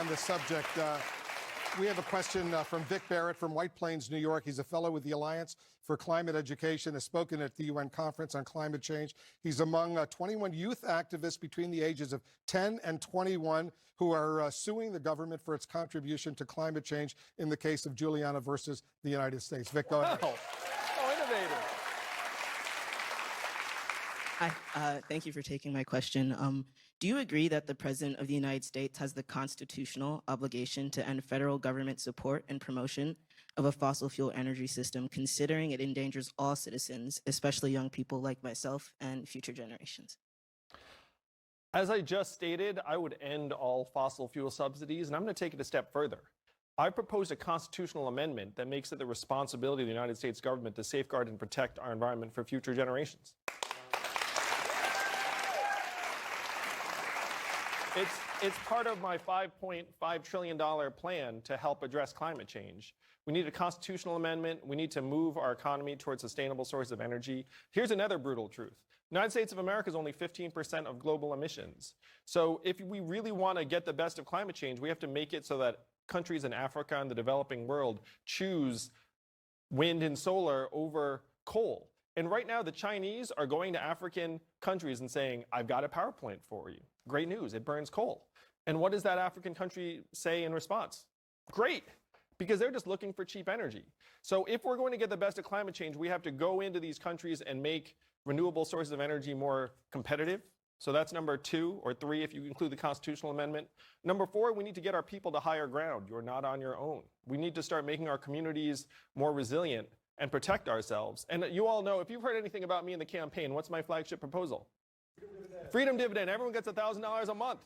on this subject. We have a question from Vic Barrett from White Plains, New York. He's a fellow with the Alliance for Climate Education, has spoken at the UN Conference on Climate Change. He's among 21 youth activists between the ages of 10 and 21 who are suing the government for its contribution to climate change in the case of Juliana versus the United States. Vic, go ahead. Oh, innovative. Hi, thank you for taking my question. Do you agree that the President of the United States has the constitutional obligation to end federal government support and promotion of a fossil fuel energy system, considering it endangers all citizens, especially young people like myself and future generations? As I just stated, I would end all fossil fuel subsidies, and I'm going to take it a step further. I proposed a constitutional amendment that makes it the responsibility of the United States government to safeguard and protect our environment for future generations. It's part of my $5.5 trillion plan to help address climate change. We need a constitutional amendment. We need to move our economy towards sustainable sources of energy. Here's another brutal truth. The United States of America is only 15% of global emissions. So if we really want to get the best of climate change, we have to make it so that countries in Africa and the developing world choose wind and solar over coal. And right now, the Chinese are going to African countries and saying, I've got a power plant for you. Great news, it burns coal. And what does that African country say in response? Great, because they're just looking for cheap energy. So if we're going to get the best of climate change, we have to go into these countries and make renewable sources of energy more competitive. So that's number 2 or 3 if you include the constitutional amendment. Number 4, we need to get our people to higher ground. You're not on your own. We need to start making our communities more resilient and protect ourselves. And you all know, if you've heard anything about me in the campaign, what's my flagship proposal? Freedom dividend. Everyone gets $1,000 a month,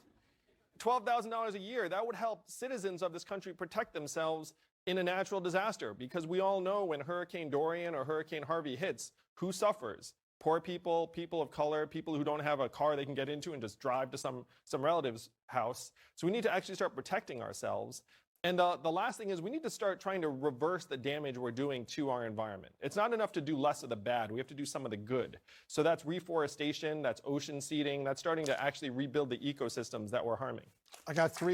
$12,000 a year. That would help citizens of this country protect themselves in a natural disaster, because we all know when Hurricane Dorian or Hurricane Harvey hits, who suffers? Poor people, people of color, people who don't have a car they can get into and just drive to some relative's house. So we need to actually start protecting ourselves. And the last thing is we need to start trying to reverse the damage we're doing to our environment. It's not enough to do less of the bad. We have to do some of the good. So that's reforestation, that's ocean seeding, that's starting to actually rebuild the ecosystems that we're harming. I got 3